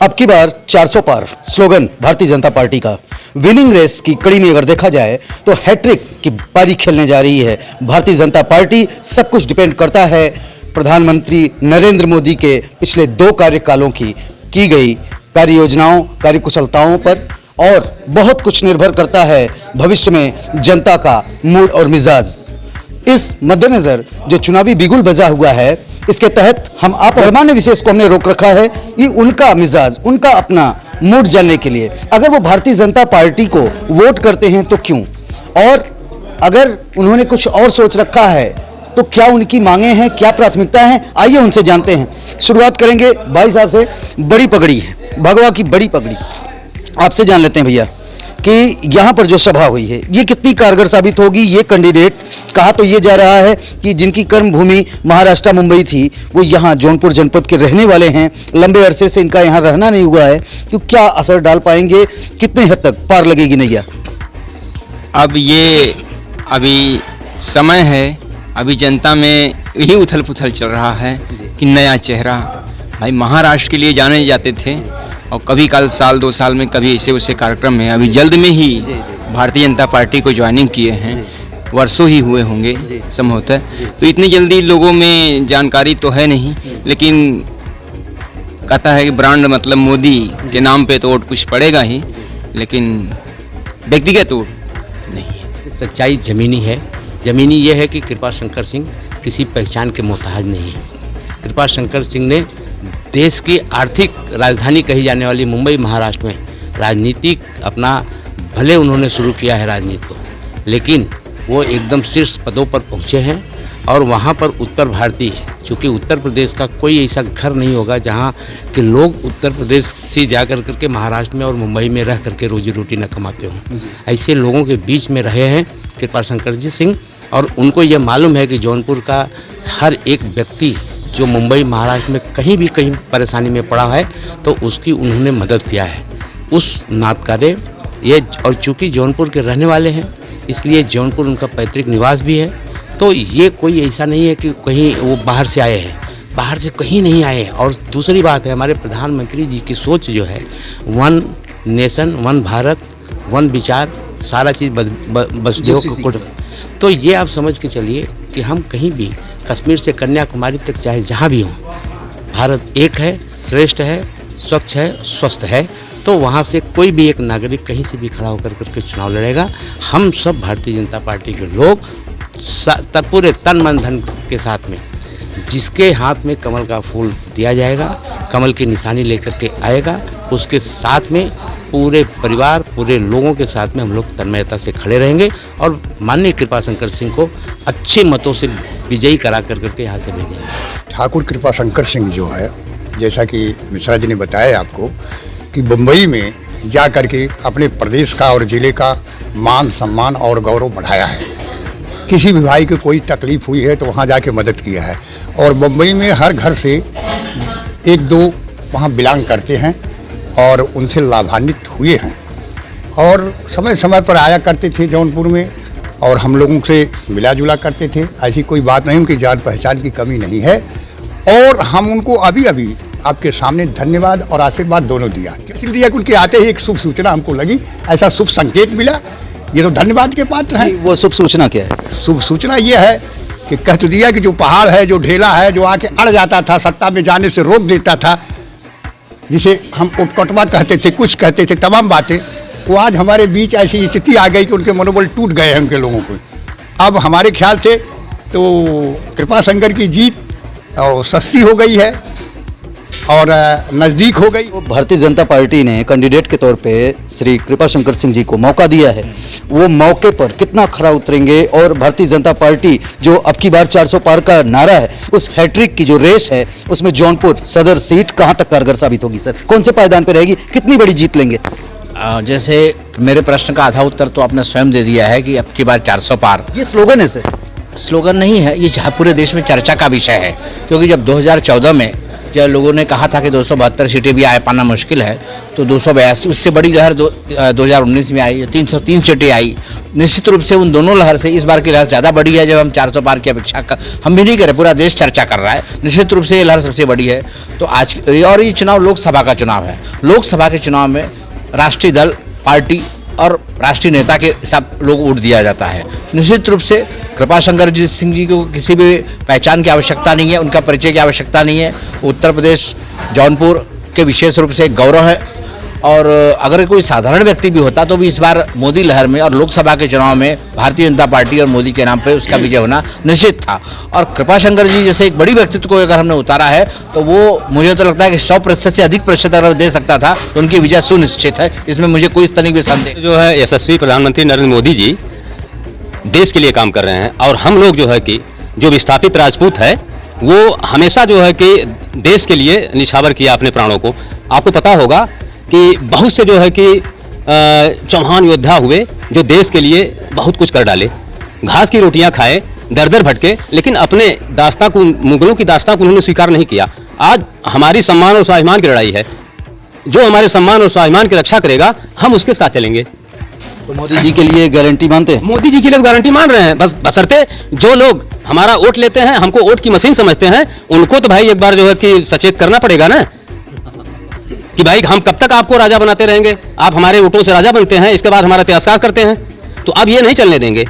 अब की बार 400 पार slogan Bharatiya Janata party का। विनिंग रेस की कड़ी में अगर देखा जाए तो हैट्रिक की पारी खेलने जा रही है भारतीय जनता पार्टी। सब कुछ डिपेंड करता है प्रधानमंत्री नरेंद्र मोदी के पिछले 2 कार्यकालों की गई कार्य योजनाओं, कार्यकुशलताओं पर, और बहुत कुछ निर्भर करता है भविष्य में जनता का मूड और मिजाज। इस मद्देनजर जो चुनावी बिगुल बजा हुआ है, इसके तहत हम आप सामान्य विशेष को हमने रोक रखा है कि उनका मिजाज, उनका अपना मूड जानने के लिए। अगर वो भारतीय जनता पार्टी को वोट करते हैं तो क्यों, और अगर उन्होंने कुछ और सोच रखा है तो क्या उनकी मांगे हैं, क्या प्राथमिकता है, आइए उनसे जानते हैं। शुरुआत करेंगे भाई साहब से। बड़ी पगड़ी है, भगवा की बड़ी पगड़ी, आपसे जान लेते हैं भैया कि यहाँ पर जो सभा हुई है ये कितनी कारगर साबित होगी। ये कैंडिडेट, कहा तो ये जा रहा है कि जिनकी कर्म भूमि महाराष्ट्र मुंबई थी वो यहाँ जौनपुर जनपद के रहने वाले हैं, लंबे अरसे से इनका यहाँ रहना नहीं हुआ है, तो क्या असर डाल पाएंगे, कितने हद तक पार लगेगी नैया? अब ये अभी समय है, अभी जनता में यही उथल पुथल चल रहा है कि नया चेहरा। भाई महाराष्ट्र के लिए जाने जाते थे और कभी कल साल 2 साल में कभी ऐसे वैसे कार्यक्रम में, अभी जल्द में ही भारतीय जनता पार्टी को ज्वाइनिंग किए हैं, वर्षों ही हुए होंगे संभवतः, तो इतनी जल्दी लोगों में जानकारी तो है नहीं। लेकिन कहता है कि ब्रांड मतलब मोदी के नाम पे तो वोट कुछ पड़ेगा ही, लेकिन व्यक्तिगत वोट नहीं है। सच्चाई ज़मीनी है। ज़मीनी ये है कि कृपा शंकर सिंह किसी पहचान के मोहताज नहीं है। कृपा शंकर सिंह ने देश की आर्थिक राजधानी कही जाने वाली मुंबई महाराष्ट्र में राजनीतिक अपना, भले उन्होंने शुरू किया है राजनीति को, लेकिन वो एकदम शीर्ष पदों पर पहुँचे हैं। और वहाँ पर उत्तर भारतीय है, क्योंकि उत्तर प्रदेश का कोई ऐसा घर नहीं होगा जहाँ के लोग उत्तर प्रदेश से जा कर के महाराष्ट्र में और मुंबई में रह करके रोजी रोटी न कमाते हों। ऐसे लोगों के बीच में रहे हैं कृपा शंकर जी सिंह, और उनको ये मालूम है कि जौनपुर का हर एक व्यक्ति जो मुंबई महाराष्ट्र में कहीं परेशानी में पड़ा है तो उसकी उन्होंने मदद किया है। उस नातकारे ये, और चूँकि जौनपुर के रहने वाले हैं इसलिए जौनपुर उनका पैतृक निवास भी है। तो ये कोई ऐसा नहीं है कि कहीं वो बाहर से आए हैं, बाहर से कहीं नहीं आए हैं। और दूसरी बात है, हमारे प्रधानमंत्री जी की सोच जो है, 1 नेशन 1 भारत 1 विचार, सारा चीज़ वसुधैव कुटुंबकम। तो ये आप समझ के चलिए कि हम कहीं भी कश्मीर से कन्याकुमारी तक चाहे जहाँ भी हों, भारत एक है, श्रेष्ठ है, स्वच्छ है, स्वस्थ है। तो वहाँ से कोई भी एक नागरिक कहीं से भी खड़ा होकर करके चुनाव लड़ेगा। हम सब भारतीय जनता पार्टी के लोग पूरे तन मन धन के साथ में, जिसके हाथ में कमल का फूल दिया जाएगा, कमल की निशानी लेकर के आएगा, उसके साथ में पूरे परिवार, पूरे लोगों के साथ में हम लोग तन्मयता से खड़े रहेंगे और माननीय कृपा शंकर सिंह को अच्छे मतों से विजयी करा करके यहाँ से भेजेंगे। ठाकुर कृपा शंकर सिंह जो है, जैसा कि मिश्रा जी ने बताया आपको कि मुंबई में जा कर के अपने प्रदेश का और ज़िले का मान सम्मान और गौरव बढ़ाया है। किसी भी भाई को कोई तकलीफ़ हुई है तो वहाँ जाके मदद किया है। और मुंबई में हर घर से 1-2 वहाँ बिलोंग करते हैं और उनसे लाभान्वित हुए हैं, और समय समय पर आया करते थे जौनपुर में और हम लोगों से मिला जुला करते थे। ऐसी कोई बात नहीं, उनकी जान पहचान की कमी नहीं है। और हम उनको अभी आपके सामने धन्यवाद और आशीर्वाद दोनों दिया। इसलिए दिया कि उनके आते ही एक शुभ सूचना हमको लगी, ऐसा शुभ संकेत मिला, ये तो धन्यवाद के पात्र है। वो शुभ सूचना क्या है? शुभ सूचना ये है कि कह तो दिया कि जो पहाड़ है, जो ढेला है, जो आके अड़ जाता था, सत्ता में जाने से रोक देता था, जिसे हम उटकटवा कहते थे, कुछ कहते थे, तमाम बातें, वो आज हमारे बीच ऐसी स्थिति आ गई कि उनके मनोबल टूट गए हैं उनके लोगों को। अब हमारे ख्याल से तो कृपा शंकर की जीत और सस्ती हो गई है और नज़दीक हो गई। भारतीय जनता पार्टी ने कैंडिडेट के तौर पे श्री कृपा शंकर सिंह जी को मौका दिया है, वो मौके पर कितना खरा उतरेंगे, और भारतीय जनता पार्टी जो अब की बार 400 पार का नारा है, उस हैट्रिक की जो रेस है उसमें जौनपुर सदर सीट कहां तक कारगर साबित होगी सर? कौन से पायदान पे रहेगी, कितनी बड़ी जीत लेंगे? जैसे मेरे प्रश्न का आधा उत्तर तो आपने स्वयं दे दिया है कि अब की बार 400 पार। ये स्लोगन है सर? स्लोगन नहीं है, ये पूरे देश में चर्चा का विषय है, क्योंकि जब 2014 में जब लोगों ने कहा था कि 272 सीटें भी आ पाना मुश्किल है, तो 282 उससे बड़ी लहर 2019 में आई, 303 सीटें आई। निश्चित रूप से उन दोनों लहर से इस बार की लहर ज़्यादा बड़ी है। जब हम 400 पार की अपेक्षा हम भी नहीं करें, पूरा देश चर्चा कर रहा है, निश्चित रूप से ये लहर सबसे बड़ी है। तो आज और ये चुनाव लोकसभा का चुनाव है। लोकसभा के चुनाव में राष्ट्रीय दल, पार्टी और राष्ट्रीय नेता के सब लोग वोट दिया जाता है। निश्चित रूप से कृपाशंकर सिंह जी को किसी भी पहचान की आवश्यकता नहीं है, उनका परिचय की आवश्यकता नहीं है। उत्तर प्रदेश जौनपुर के विशेष रूप से गौरव है। और अगर कोई साधारण व्यक्ति भी होता तो भी इस बार मोदी लहर में और लोकसभा के चुनाव में भारतीय जनता पार्टी और मोदी के नाम पे उसका विजय होना निश्चित था। और कृपाशंकर जी जैसे एक बड़ी व्यक्तित्व को अगर हमने उतारा है तो वो मुझे तो लगता है कि 100% से अधिक प्रतिशत अगर दे सकता था तो उनकी विजय सुनिश्चित है। इसमें मुझे कोई तनिक भी संदेह जो है यशस्वी प्रधानमंत्री नरेंद्र मोदी जी देश के लिए काम कर रहे हैं, और हम लोग जो है कि जो विस्थापित राजपूत है वो हमेशा जो है कि देश के लिए निछावर किया अपने प्राणों को। आपको पता होगा कि बहुत से जो है कि चौहान योद्धा हुए जो देश के लिए बहुत कुछ कर डाले, घास की रोटियां खाए, दर दर भटके, लेकिन अपने दास्तां को, मुगलों की दास्तां को उन्होंने स्वीकार नहीं किया। आज हमारी सम्मान और स्वाभिमान की लड़ाई है। जो हमारे सम्मान और स्वाभिमान की रक्षा करेगा हम उसके साथ चलेंगे। तो मोदी जी के लिए गारंटी मानते हैं? मोदी जी के लिए गारंटी मान रहे हैं, बस बशर्ते जो लोग हमारा वोट लेते हैं, हमको वोट की मशीन समझते हैं, उनको तो भाई एक बार जो है कि सचेत करना पड़ेगा ना कि भाई हम कब तक आपको राजा बनाते रहेंगे। आप हमारे वोटों से राजा बनते हैं, इसके बाद हमारा तिरस्कार करते हैं, तो अब ये नहीं चलने देंगे।